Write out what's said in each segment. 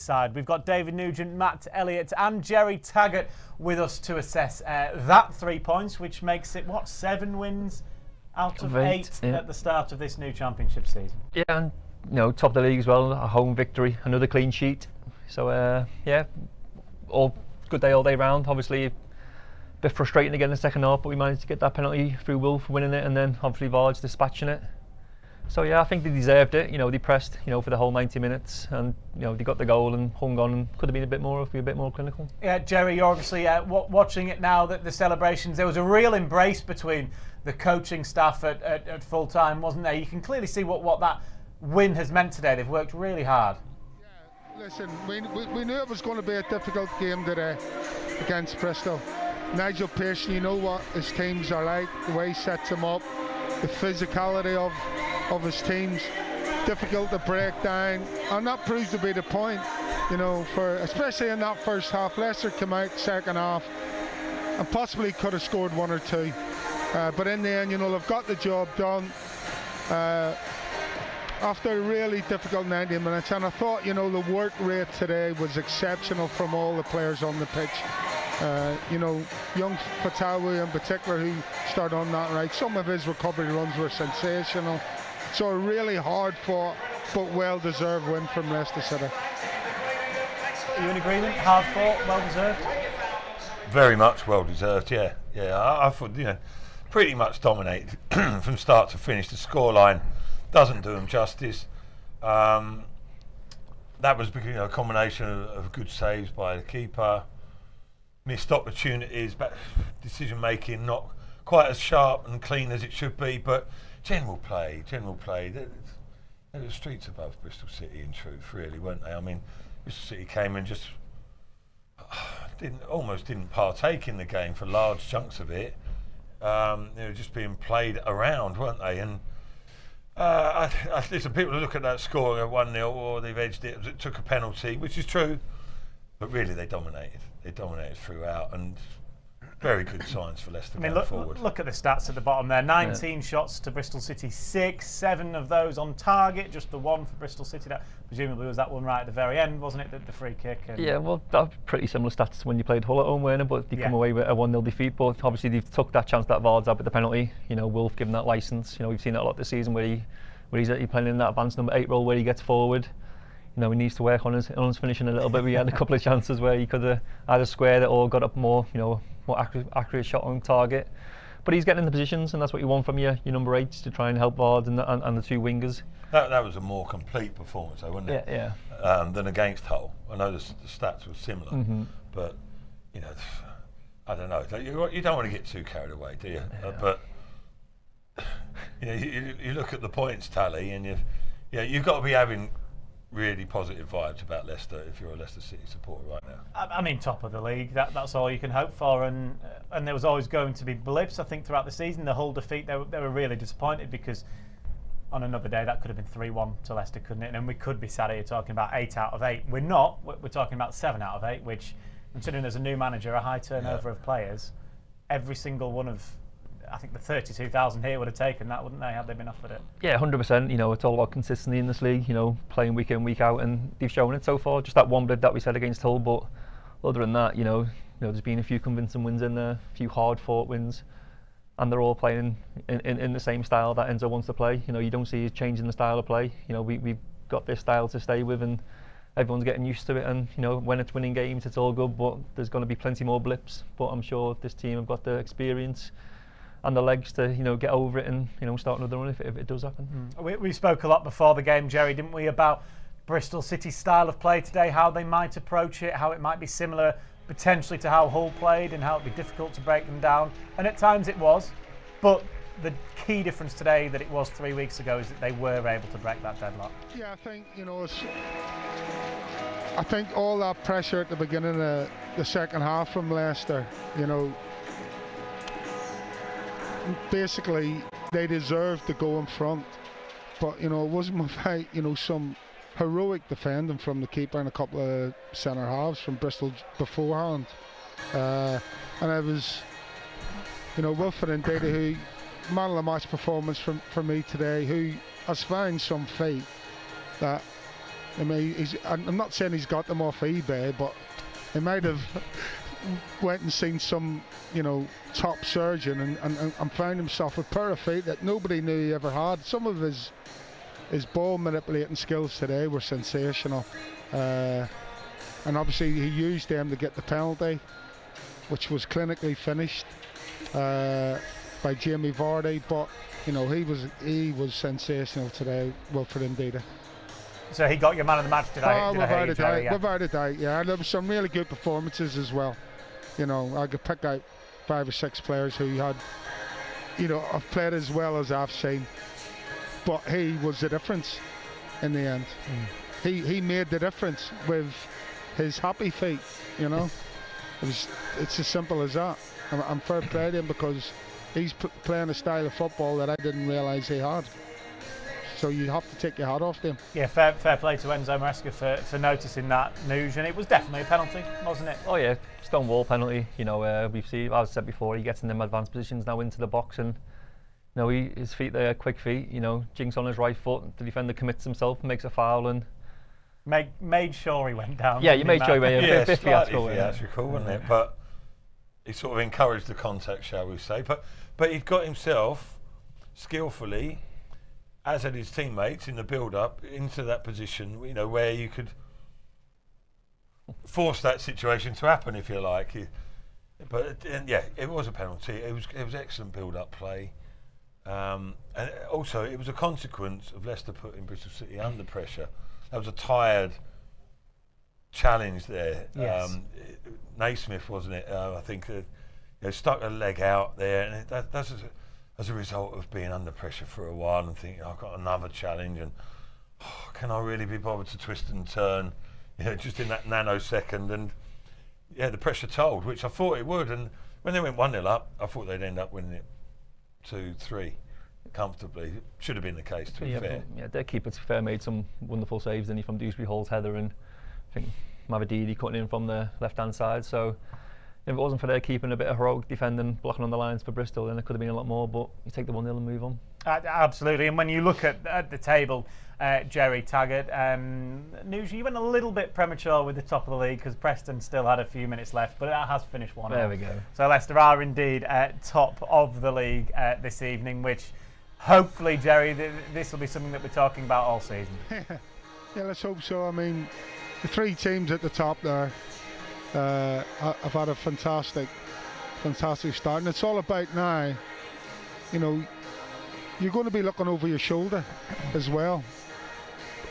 side. We've got David Nugent, Matt Elliott and Jerry Taggart with us to assess that 3 points, which makes it, what, 7 wins out of 8 at the start of this new championship season. Yeah, and top of the league as well, a home victory, another clean sheet. So yeah, all good day all day round. Obviously a bit frustrating again in the second half, but we managed to get that penalty through Will for winning it, and then obviously Vardy dispatching it. So yeah, I think they deserved it. They pressed, for the whole 90 minutes, and they got the goal and hung on, and could have been a bit more clinical. Yeah, Jerry, you're obviously watching it now. That the celebrations, there was a real embrace between the coaching staff at full time, wasn't there? You can clearly see what that win has meant today. They've worked really hard. Yeah, listen, we knew it was going to be a difficult game today against Bristol. Nigel Pearson, you know what his teams are like, the way he sets them up, the physicality of his teams, difficult to break down, and that proves to be the point, especially in that first half. Leicester came out second half and possibly could have scored 1 or 2, but in the end, they've got the job done after a really difficult 90 minutes, and I thought, the work rate today was exceptional from all the players on the pitch. Young Fatawi in particular, who started on that right, some of his recovery runs were sensational. So a really hard fought but well deserved win from Leicester City. Are you in agreement? Hard fought, well deserved? Very much well deserved, yeah. I thought, pretty much dominated from start to finish. The scoreline doesn't do them justice. That was a combination of good saves by the keeper, missed opportunities, but decision making not quite as sharp and clean as it should be, but general play. They were streets above Bristol City in truth, really, weren't they? I mean, Bristol City came and just almost didn't partake in the game for large chunks of it. They were just being played around, weren't they? And listen, people look at that score at 1-0, or they've edged it, it took a penalty, which is true, but really they dominated. They dominated throughout, and very good signs for Leicester going forward. Look at the stats at the bottom there. 19 shots to Bristol City, 6, 7 of those on target, just the 1 for Bristol City. That presumably was that one right at the very end, wasn't it, the free kick? Yeah, well, that was pretty similar stats to when you played Hull at home, weren't it? But they come away with a 1-0 defeat. But obviously they've took that chance that Vardy had with the penalty. Wolf given that licence. We've seen it a lot this season where he's playing in that advanced number 8 role where he gets forward. He needs to work on his finishing a little bit. We had a couple of chances where he could have either squared it or got up more accurate shot on target. But he's getting in the positions, and that's what you want from your number 8s to try and help Vardy and the 2 wingers. That was a more complete performance, though, wasn't it? Yeah. Than against Hull. I know the stats were similar, but I don't know. You don't want to get too carried away, do you? Yeah. But you look at the points tally, and you've got to be having really positive vibes about Leicester if you're a Leicester City supporter right now. I mean, top of the league, that's all you can hope for, and there was always going to be blips. I think throughout the season, the Hull defeat, they were really disappointed, because on another day that could have been 3-1 to Leicester, couldn't it? And we could be sat here talking about 8 out of 8. We're not. We're talking about 7 out of 8, which, considering there's a new manager, a high turnover of players, every single one of, I think, the 32,000 here would have taken that, wouldn't they, had they been offered it? Yeah, 100%. It's all about consistency in this league, playing week in, week out, and they've shown it so far. Just that one blip that we said against Hull, but other than that, there's been a few convincing wins in there, a few hard-fought wins, and they're all playing in the same style that Enzo wants to play. You don't see a change in the style of play. We've got this style to stay with, and everyone's getting used to it. And when it's winning games, it's all good, but there's going to be plenty more blips. But I'm sure this team have got the experience and the legs to get over it and start another run if it does happen. We spoke a lot before the game, Jerry, didn't we, about Bristol City's style of play today, how they might approach it, how it might be similar potentially to how Hull played, and how it'd be difficult to break them down. And at times it was, but the key difference today that it was 3 weeks ago is that they were able to break that deadlock. Yeah, I think I think all that pressure at the beginning of the second half from Leicester, basically they deserved to go in front, but it wasn't without some heroic defending from the keeper and a couple of centre halves from Bristol beforehand, and it was Wilfred Ndidi, who man of the match performance for me today, who has found some faith that I mean, I'm not saying he's got them off eBay, but he might have went and seen some, top surgeon and found himself a pair of feet that nobody knew he ever had. Some of his ball manipulating skills today were sensational, and obviously he used them to get the penalty, which was clinically finished by Jamie Vardy. But he was sensational today, Wilfred Ndidi. So he got your man of the match today. Without a doubt, yeah. And there were some really good performances as well. I could pick out 5 or 6 players who had, have played as well as I've seen. But he was the difference in the end. He made the difference with his happy feet. It's as simple as that. I'm fair play to him because he's playing a style of football that I didn't realise he had. So you have to take your hat off to him. Yeah, fair play to Enzo Maresca for noticing that news, and it was definitely a penalty, wasn't it? Oh yeah, stone wall penalty. We've seen, as I said before, he gets in them advanced positions now into the box, and his feet there, quick feet. Jinks on his right foot. The defender commits himself, makes a foul, and made sure he went down. Yeah, you made sure he went down. Yeah, bit theatrical, wasn't it? But he sort of encouraged the contact, shall we say? But he'd got himself skillfully, as had his teammates, in the build-up into that position, where you could force that situation to happen, if you like. It was a penalty. It was excellent build-up play, and also it was a consequence of Leicester putting Bristol City under pressure. That was a tired challenge there. Yes. Naismith, wasn't it? I think stuck a leg out there, and that's as a result of being under pressure for a while and thinking, I've got another challenge, and can I really be bothered to twist and turn, just in that nanosecond? And the pressure told, which I thought it would. And when they went 1-0 up, I thought they'd end up winning it 2-3 comfortably. Should have been the case, to be fair. Yeah, their keeper, to be fair, made some wonderful saves, didn't he, from Dewsbury Hall's header, and I think Vardy cutting in from the left-hand side. So if it wasn't for their keeping a bit of heroic defending, blocking on the lines for Bristol, then it could have been a lot more. But you take the 1-0 and move on. Absolutely. And when you look at the table, Jerry Taggart, you went a little bit premature with the top of the league because Preston still had a few minutes left, but it has finished 1-0. There we go. So Leicester are indeed top of the league this evening, which hopefully, Jerry, this will be something that we're talking about all season. Yeah, let's hope so. I mean, the 3 teams at the top there have had a fantastic start, and it's all about now, you're going to be looking over your shoulder as well.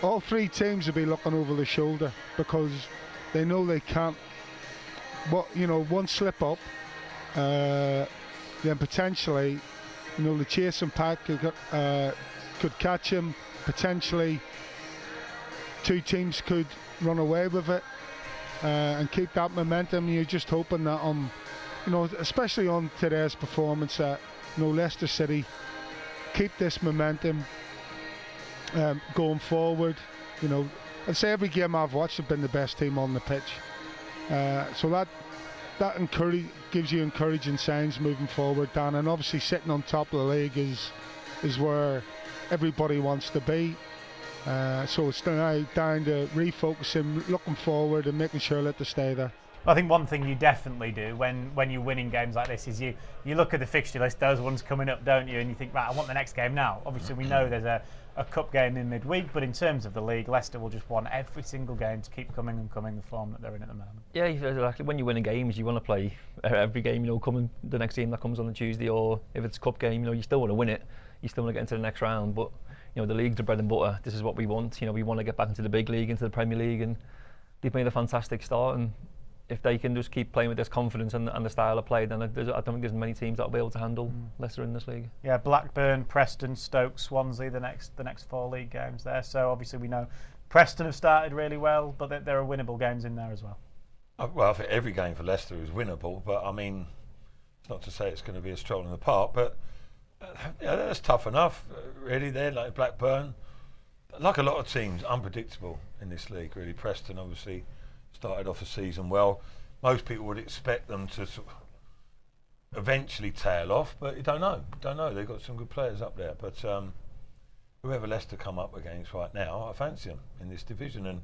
All 3 teams will be looking over the shoulder because they know they can't, one slip up, then potentially, the chasing pack could catch him. Potentially, 2 teams could run away with it and keep that momentum. You're just hoping that, especially on today's performance, that Leicester City keep this momentum going forward. I'd say every game I've watched have been the best team on the pitch. So that gives you encouraging signs moving forward, Dan. And obviously sitting on top of the league is where everybody wants to be. So it's now down to refocusing, looking forward, and making sure that they stay there. I think one thing you definitely do when you're winning games like this is you look at the fixture list, those ones coming up, don't you? And you think, right, I want the next game now. Obviously, we know there's a cup game in midweek, but in terms of the league, Leicester will just want every single game to keep coming the form that they're in at the moment. Yeah, exactly. When you're winning games, you want to play every game, coming the next game that comes on the Tuesday, or if it's a cup game, you still want to win it. You still want to get into the next round, but the league's the bread and butter. This is what we want. We want to get back into the big league, into the Premier League, and they've made a fantastic start. And if they can just keep playing with this confidence and the style of play, then I don't think there's many teams that will be able to handle Leicester in this league. Yeah, Blackburn, Preston, Stoke, Swansea, the next 4 league games there. So obviously we know Preston have started really well, but there are winnable games in there as well. Well, I think every game for Leicester is winnable, but I mean, it's not to say it's going to be a stroll in the park, but that's tough enough, really. They're like Blackburn, like a lot of teams, unpredictable in this league, really. Preston obviously started off the season well. Most people would expect them to sort of eventually tail off, but you don't know. They've got some good players up there, but whoever Leicester come up against right now, I fancy them in this division, and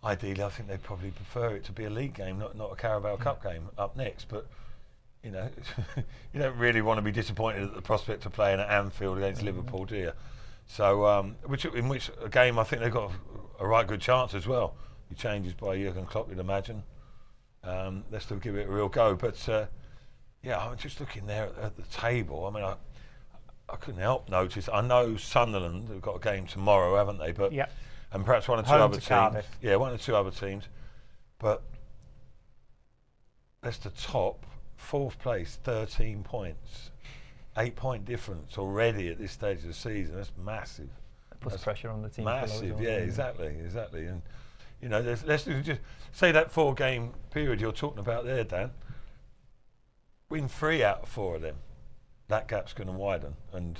ideally I think they'd probably prefer it to be a league game, not a Carabao Cup game up next. But you know, you don't really want to be disappointed at the prospect of playing at Anfield against Liverpool, do you? So, in which a game I think they've got a right good chance as well. The changes by Jurgen Klopp, you'd imagine. Leicester will give it a real go. But yeah, I'm just looking there at the table. I mean, I couldn't help notice. I know Sunderland have got a game tomorrow, haven't they? But yep. And perhaps one or two Home other to teams. Cardiff. Yeah, one or two other teams. But Leicester top, 4th place, 13 points. 8-point difference already at this stage of the season. That's massive. It puts pressure on the team. Massive, yeah, exactly. And you know, let's just say that 4-game period you're talking about there, Dan. Win 3 out of 4 of them. That gap's going to widen, and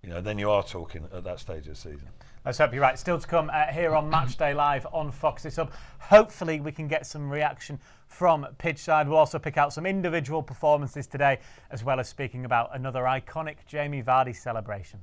you know, then you are talking at that stage of the season. Let's hope you're right. Still to come here on Matchday Live on Fox This Up. Hopefully we can get some reaction from pitchside. We'll also pick out some individual performances today, as well as speaking about another iconic Jamie Vardy celebration.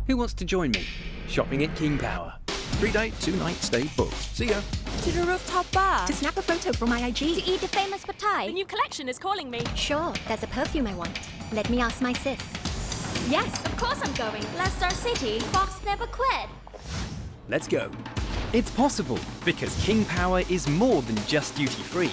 Who wants to join me? Shopping at King Power. 3-day, 2-night stay booked. See ya. To the rooftop bar. To snap a photo for my IG. To eat the famous pad thai. The new collection is calling me. Sure, there's a perfume I want. Let me ask my sis. Yes, of course I'm going. Leicester City, Fox never quit. Let's go. It's possible because King Power is more than just duty-free.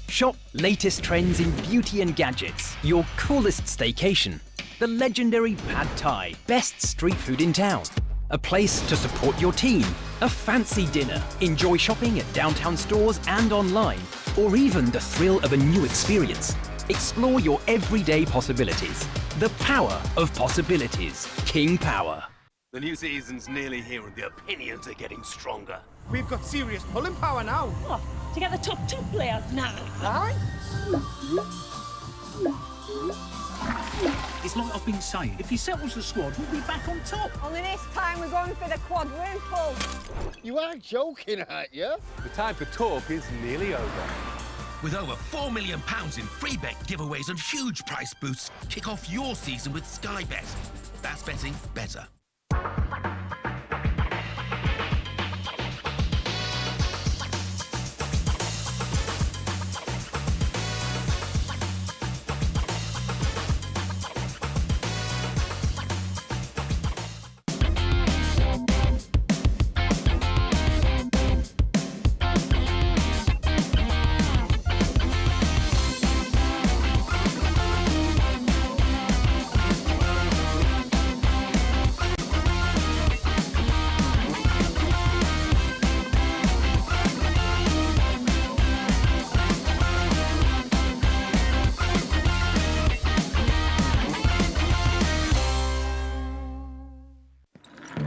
Shop latest trends in beauty and gadgets. Your coolest staycation. The legendary pad thai. Best street food in town. A place to support your team, a fancy dinner, enjoy shopping at downtown stores and online, or even the thrill of a new experience. Explore your everyday possibilities. The power of possibilities. King Power. The new season's nearly here and the opinions are getting stronger. We've got serious pulling power now. What? To get the top 2 players now? Aye? It's like I've been saying, if he settles the squad, we'll be back on top. Only this time we're going for the quadruple. You are joking, aren't you? The time for talk is nearly over. With over £4 million in free bet giveaways and huge price boosts, kick off your season with Sky Bet. That's betting better.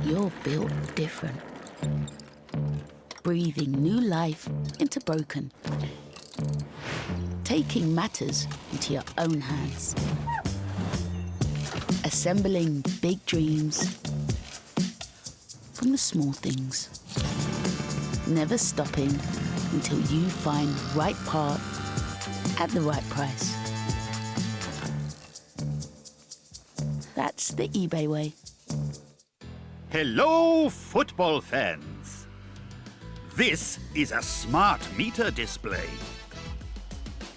You're built different. Breathing new life into broken. Taking matters into your own hands. Assembling big dreams from the small things. Never stopping until you find right part at the right price. That's the eBay way. Hello, football fans. This is a smart meter display.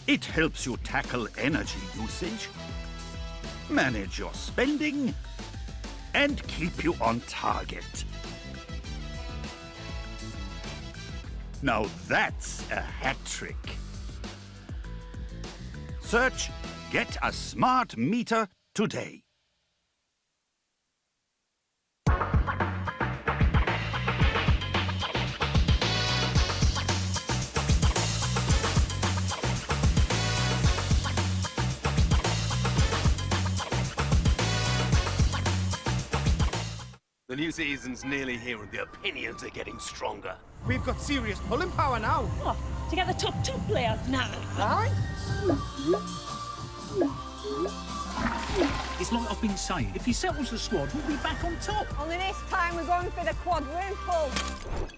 It helps you tackle energy usage, manage your spending, and keep you on target. Now that's a hat trick. Search Get a Smart Meter today. The new season's nearly here and the opinions are getting stronger. We've got serious pulling power now. What? To get the top 2 players now? Aye? It's like I've been saying, if he settles the squad, we'll be back on top. Only this time we're going for the quadruple.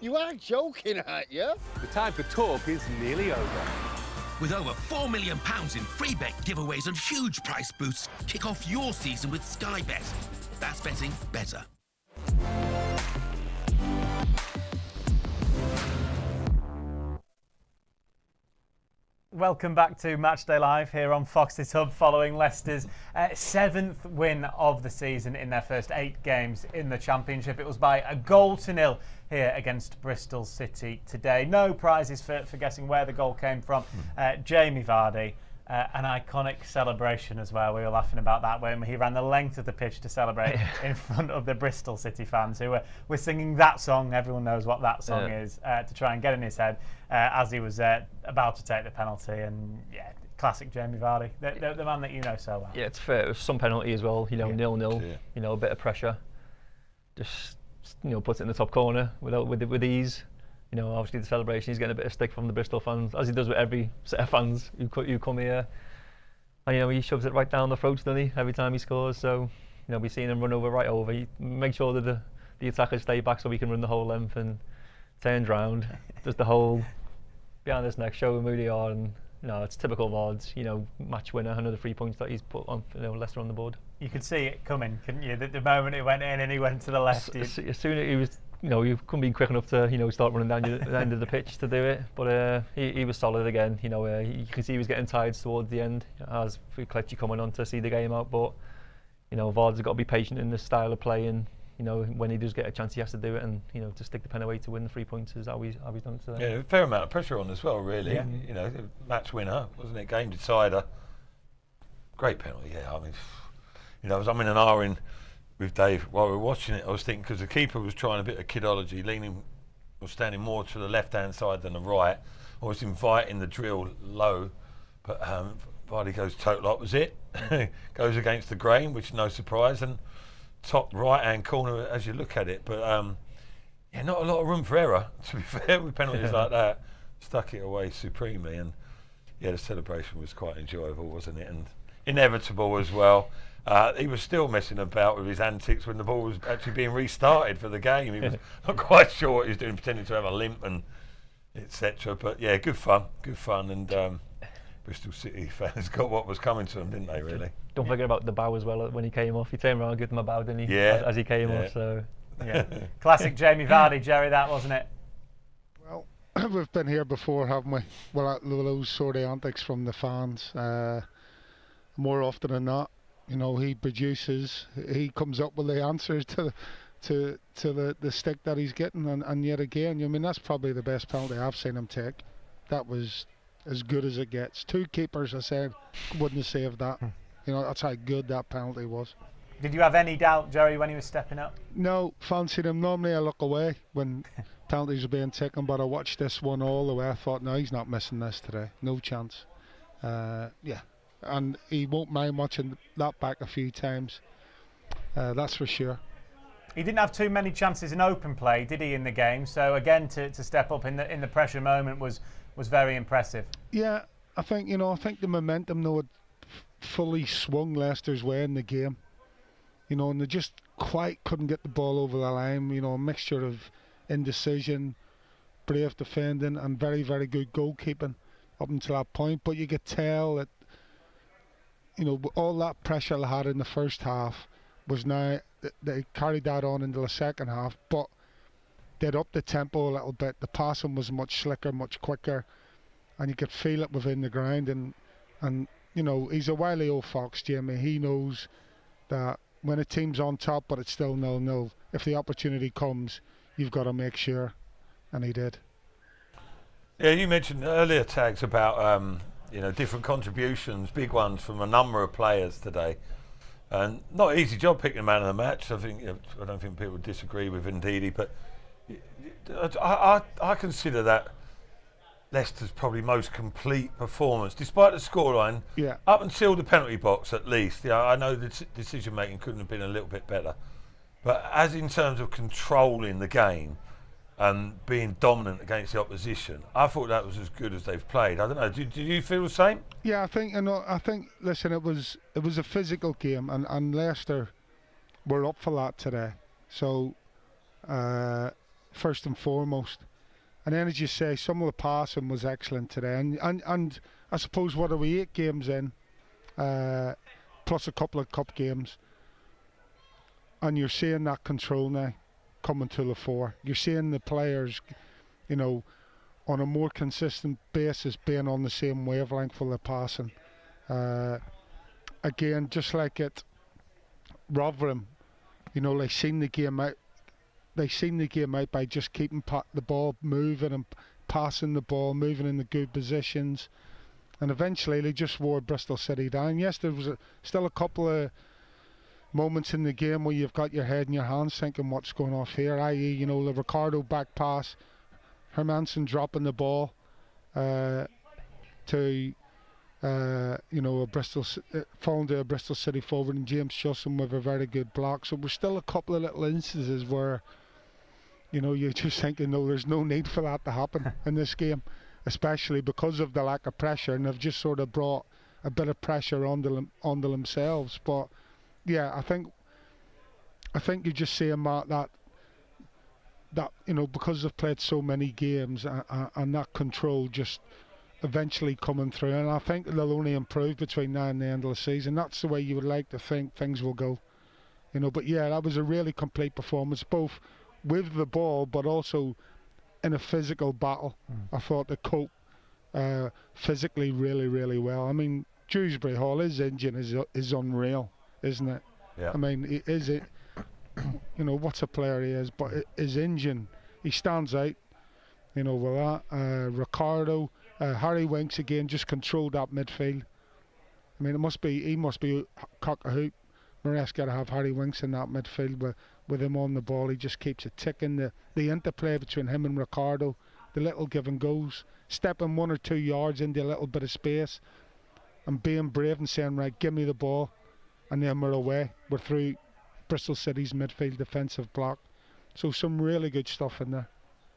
You are joking, aren't you? The time for talk is nearly over. With over £4 million in free bet giveaways and huge price boosts, kick off your season with Sky Bet. That's betting better. Welcome back to Matchday Live here on Fox's Hub, following Leicester's 7th win of the season in their first 8 games in the Championship. It was by a 1-0 here against Bristol City today. No prizes for guessing where the goal came from. Jamie Vardy, an iconic celebration as well. We were laughing about that when he ran the length of the pitch to celebrate in front of the Bristol City fans who were singing that song. Everyone knows what that song is, to try and get in his head as he was about to take the penalty. And yeah, classic Jamie Vardy, the man that you know so well. Yeah, it's fair. It was some penalty as well. 0-0. Yeah. A bit of pressure. Just puts it in the top corner with ease. Obviously the celebration, he's getting a bit of stick from the Bristol fans, as he does with every set of fans who come here. And he shoves it right down the throats, doesn't he, every time he scores. So we've seen him run right over. He makes sure that the attackers stay back so he can run the whole length, and turns round, does the whole behind his neck, show him who they are. And it's typical Vards, match winner, another 3 points that he's put on Leicester on the board. You could see it coming, couldn't you? The moment it went in and he went to the left. As soon as he was, you couldn't be quick enough to start running down the end of the pitch to do it. But he was solid again. You can see he was getting tired towards the end as Kelechi coming on to see the game out. But Vards has got to be patient in this style of play, and when he does get a chance, he has to do it, and to stick the pen away to win the 3 points is how he's done today. Yeah, a fair amount of pressure on as well, really. Yeah. Match winner, wasn't it? Game decider. Great penalty. Yeah, I mean, I'm in an hour in with Dave while we were watching it. I was thinking, because the keeper was trying a bit of kidology, leaning or standing more to the left-hand side than the right. I was inviting the drill low, but Vardy goes total opposite, goes against the grain, which is no surprise, and top right-hand corner as you look at it. But not a lot of room for error, to be fair, with penalties like that. Stuck it away supremely, and the celebration was quite enjoyable, wasn't it? And inevitable as well. He was still messing about with his antics when the ball was actually being restarted for the game. He was not quite sure what he was doing, pretending to have a limp and etc. But yeah, good fun, and Bristol City fans got what was coming to them, didn't they, really? Don't forget about the bow as well when he came off. He turned around and gave him a bow, didn't he? Yeah. As he came off, so... Yeah. Classic Jamie Vardy, Jerry, that, wasn't it? Well, we've been here before, haven't we? Well, those sort of antics from the fans. More often than not, he produces, he comes up with the answers to the stick that he's getting, and yet again, that's probably the best penalty I've seen him take. That was as good as it gets. 2 keepers, I said, wouldn't have saved that. That's how good that penalty was. Did you have any doubt, Jerry, when he was stepping up? No, fancied him. Normally I look away when penalties are being taken, but I watched this one all the way. I thought, no, he's not missing this today. No chance. And he won't mind watching that back a few times. That's for sure. He didn't have too many chances in open play, did he, in the game? So again, to step up in the pressure moment was very impressive. Yeah, I think the momentum though had fully swung Leicester's way in the game. And they just quite couldn't get the ball over the line. A mixture of indecision, brave defending, and very, very good goalkeeping up until that point. But you could tell that all that pressure they had in the first half was now, they carried that on into the second half, but they'd up the tempo a little bit. The passing was much slicker, much quicker, and you could feel it within the ground. And he's a wily old fox, Jamie. He knows that when a team's on top but it's still 0-0, if the opportunity comes, you've got to make sure, and he did. Yeah, you mentioned earlier, Tags, about different contributions, big ones from a number of players today, and not an easy job picking a man of the match. I don't think people would disagree with Ndidi, but I consider that Leicester's probably most complete performance, despite the scoreline. Yeah. Up until the penalty box, at least. I know the decision making couldn't have been a little bit better, but as in terms of controlling the game and being dominant against the opposition, I thought that was as good as they've played. I don't know. Did you feel the same? Yeah, I think. Listen, it was a physical game, and Leicester were up for that today. So, first and foremost, and then as you say, some of the passing was excellent today, and I suppose, what are we, 8 games in, plus a couple of cup games, and you're seeing that control now coming to the fore. You're seeing the players, you know, on a more consistent basis being on the same wavelength for the passing. Again, just like at Rotherham, you know, they seen the game out. They seen the game out by just keeping the ball moving and passing the ball, moving in the good positions, and eventually they just wore Bristol City down. Yes, there was still a couple of moments in the game where you've got your head in your hands thinking what's going off here, i.e., you know, the Ricardo back pass, Hermansen dropping the ball to you know, falling to a Bristol City forward, and James Justin with a very good block. So there's still a couple of little instances where, you know, you're just thinking, no, there's no need for that to happen in this game, especially because of the lack of pressure, and they've just sort of brought a bit of pressure onto themselves. But yeah, I think you're just seeing that you know, because they've played so many games and that control just eventually coming through, and I think they'll only improve between now and the end of the season. That's the way you would like to think things will go, you know. But yeah, that was a really complete performance, both with the ball but also in a physical battle. I thought they coped physically really, really well. I mean, Dewsbury Hall, his engine is unreal, isn't it? Yeah. I mean, is it? You know, what a player he is, but his engine, he stands out, you know, with that. Ricardo, Harry Winks again just controlled that midfield. I mean, he must be cock a hoop. Moret's got to have Harry Winks in that midfield with him on the ball. He just keeps it ticking. The interplay between him and Ricardo, the little give and goes, stepping 1 or 2 yards into a little bit of space and being brave and saying, right, give me the ball, and then we're away. We're through Bristol City's midfield defensive block. So some really good stuff in there.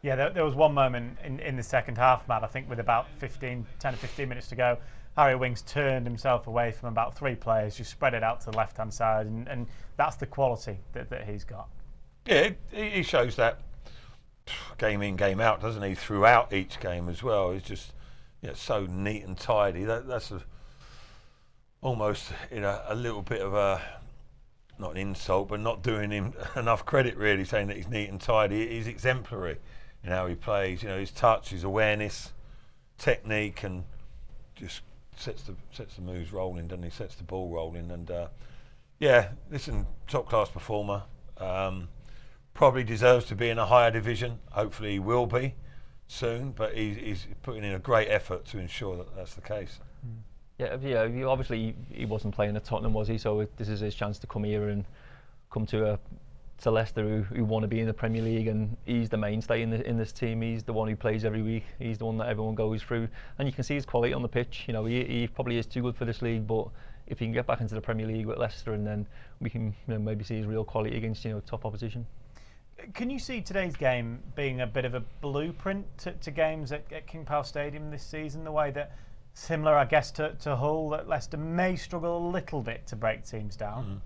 Yeah, there was one moment in the second half, Matt, I think with about 10 or 15 minutes to go, Harry Winks turned himself away from about 3 players, just spread it out to the left-hand side, and that's the quality that he's got. Yeah, he shows that game in, game out, doesn't he, throughout each game as well. He's just, you know, so neat and tidy. That's almost, you know, a little bit of a, not an insult, but not doing him enough credit, really, saying that he's neat and tidy. He's exemplary in how he plays. You know, his touch, his awareness, technique, and just sets the moves rolling, doesn't he? Sets the ball rolling, and yeah, listen, top class performer. Probably deserves to be in a higher division. Hopefully, he will be soon. But he's putting in a great effort to ensure that that's the case. Yeah, obviously he wasn't playing at Tottenham, was he? So this is his chance to come here and come to Leicester, who want to be in the Premier League, and he's the mainstay in this team. He's the one who plays every week. He's the one that everyone goes through, and you can see his quality on the pitch. You know, he probably is too good for this league, but if he can get back into the Premier League with Leicester, and then we can, you know, maybe see his real quality against, you know, top opposition. Can you see today's game being a bit of a blueprint to games at King Power Stadium this season? The way that, similar, I guess, to Hull, that Leicester may struggle a little bit to break teams down.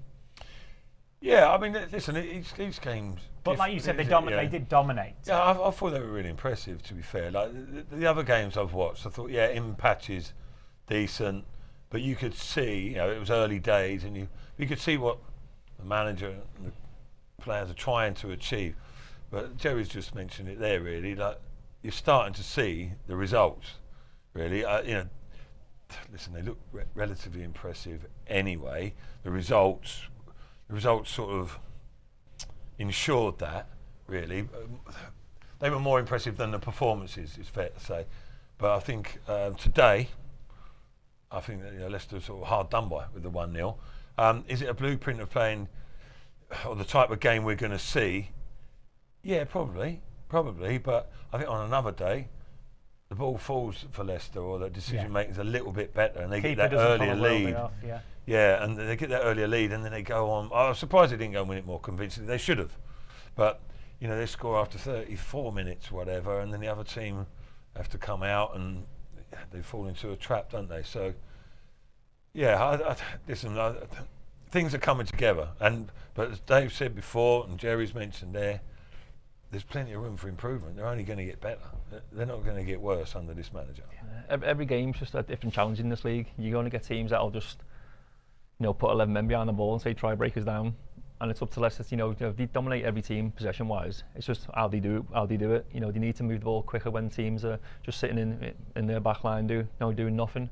Yeah, I mean, listen, each game's. But like you said, they did dominate. Yeah, I thought they were really impressive, to be fair. Like the other games I've watched, I thought, yeah, in patches, decent, but you could see, you know, it was early days, and you could see what the manager and the players are trying to achieve. But Jerry's just mentioned it there, really. Like, you're starting to see the results, really. You know, listen, they look relatively impressive anyway. The results sort of ensured that, really. They were more impressive than the performances, it's fair to say. But I think today, I think that, you know, Leicester sort of hard done by with the 1-0. Is it a blueprint of playing, or the type of game we're going to see? Yeah, probably. But I think on another day, the ball falls for Leicester, or the decision making is a little bit better, and they get that earlier lead. Yeah, and they get that earlier lead, and then they go on. I was surprised they didn't go and win it more convincingly. They should have, but you know, they score after 34 minutes, whatever, and then the other team have to come out, and they fall into a trap, don't they? So, yeah, listen, things are coming together, but as Dave said before, and Jerry's mentioned there, there's plenty of room for improvement. They're only going to get better. They're not going to get worse under this manager. Every game's just a different challenge in this league. You're going to get teams that'll just, put 11 men behind the ball and say try break us down, and it's up to Leicester. They dominate every team possession-wise. It's just how they do it. They need to move the ball quicker when teams are just sitting in their back line, doing nothing.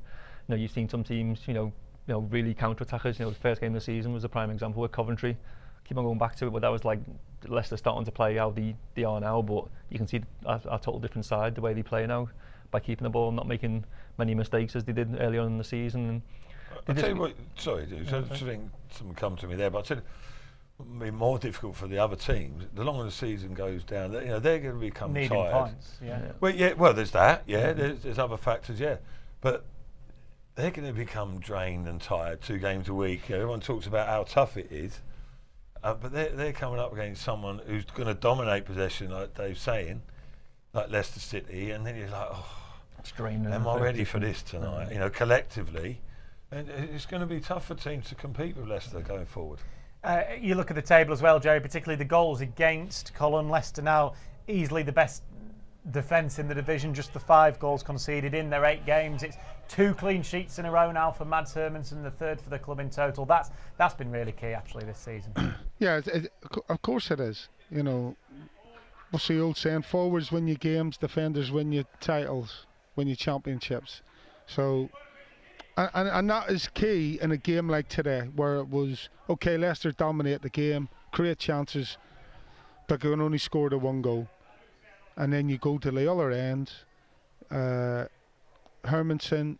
You've seen some teams, really counter-attackers. The first game of the season was a prime example with Coventry. Keep on going back to it, but that was like Leicester starting to play how they are now. But you can see a total different side the way they play now by keeping the ball, not making many mistakes as they did early on in the season. And I'll tell you what. Sorry, dude. I think someone come to me there, but I tell you, it'll be more difficult for the other teams. The longer the season goes down, they're going to become needing tired. Points, yeah. Well, yeah. Well, there's that. Yeah, there's other factors. Yeah, but they're going to become drained and tired 2 games a week. Everyone talks about how tough it is. But they're coming up against someone who's going to dominate possession, like Dave's saying, like Leicester City, and then you're like, am I ready for this tonight? Collectively, and it's going to be tough for teams to compete with Leicester going forward. You look at the table as well, Jerry, particularly the goals against. Colin, Leicester now easily the best defence in the division, just the 5 goals conceded in their 8 games. It's 2 clean sheets in a row now for Mads Hermansen, the 3rd for the club in total. That's been really key actually this season. Yeah, of course it is. What's the old saying? Forwards win your games, defenders win your titles, win your championships. So, and that is key in a game like today, where it was okay. Leicester dominate the game, create chances, but can only score the 1 goal. And then you go to the other end. Hermansen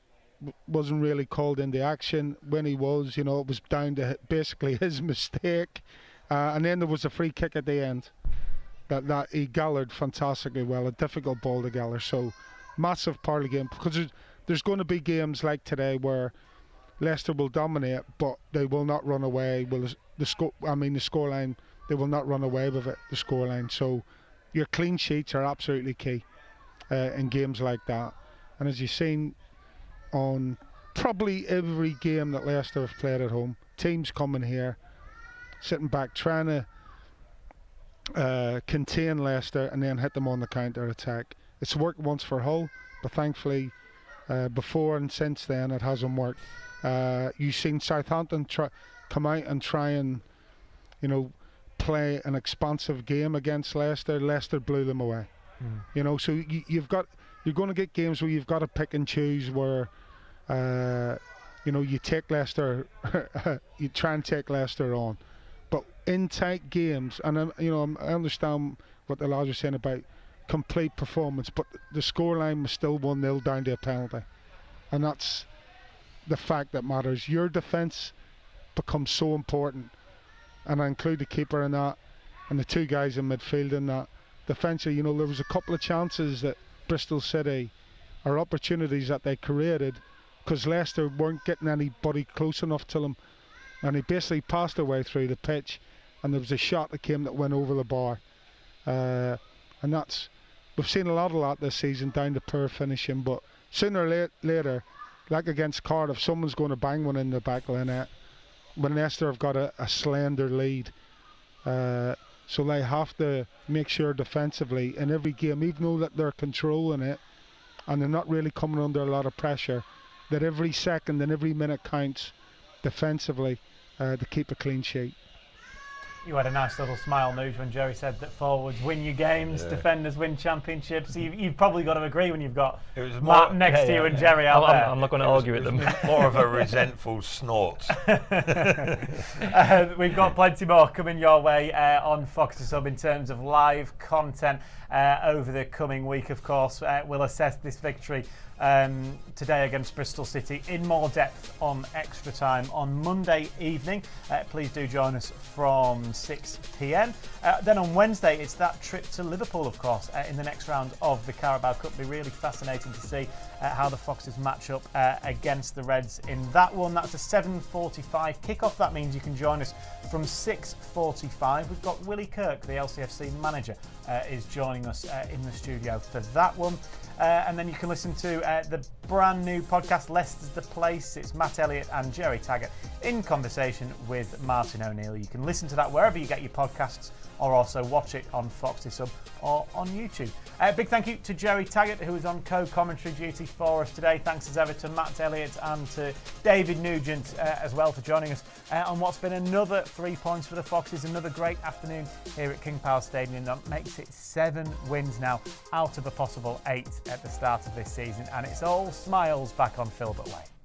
wasn't really called into action. When he was, it was down to basically his mistake. And then there was a free kick at the end that he gallered fantastically well. A difficult ball to gather. So massive part of the game, because there's going to be games like today where Leicester will dominate, but they will not run away. The scoreline, they will not run away with it. The scoreline. So your clean sheets are absolutely key in games like that. And as you've seen on probably every game that Leicester have played at home, teams coming here, sitting back, trying to contain Leicester and then hit them on the counter-attack. It's worked once for Hull, but thankfully before and since then it hasn't worked. You've seen Southampton come out and try and, play an expansive game against Leicester. Leicester blew them away. So you're going to get games where you've got to pick and choose where you take Leicester, you try and take Leicester on, but in tight games, and I understand what the lads are saying about complete performance, but the scoreline was still 1-0 down to a penalty, and that's the fact that matters. Your defence becomes so important. And I include the keeper in that, and the 2 guys in midfield in that. Defensively, there was a couple of chances that Bristol City, or opportunities that they created, because Leicester weren't getting anybody close enough to them, and he basically passed their way through the pitch, and there was a shot that came that went over the bar. And we've seen a lot of that this season, down to poor finishing, but sooner or later, like against Cardiff, someone's going to bang one in the back of the net. When Leicester have got a slender lead, so they have to make sure defensively in every game, even though that they're controlling it and they're not really coming under a lot of pressure, that every second and every minute counts defensively to keep a clean sheet. You had a nice little smile, Nuge, when Jerry said that forwards win your games, defenders win championships. You've probably got to agree when you've got Matt next to you and Jerry out there. I'm not going to argue with them. More of a resentful snort. We've got plenty more coming your way on Fox to Sub in terms of live content over the coming week, of course. We'll assess this victory today against Bristol City in more depth on Extra Time on Monday evening. Please do join us from 6 p.m. Then on Wednesday, it's that trip to Liverpool, of course, in the next round of the Carabao Cup. It'll be really fascinating to see how the Foxes match up against the Reds in that one. That's a 7:45 kickoff. That means you can join us from 6:45. We've got Willie Kirk, the LCFC manager, is joining us in the studio for that one. And then you can listen to the brand new podcast, Leicester's the Place. It's Matt Elliott and Jerry Taggart in conversation with Martin O'Neill. You can listen to that wherever you get your podcasts, or also watch it on Foxy Sub or on YouTube. Big thank you to Jerry Taggart, who was on co-commentary duty for us today. Thanks as ever to Matt Elliott and to David Nugent as well for joining us on what's been another 3 points for the Foxes. Another great afternoon here at King Power Stadium. That makes it 7 wins now out of a possible 8 at the start of this season, and it's all smiles back on Filbert Way.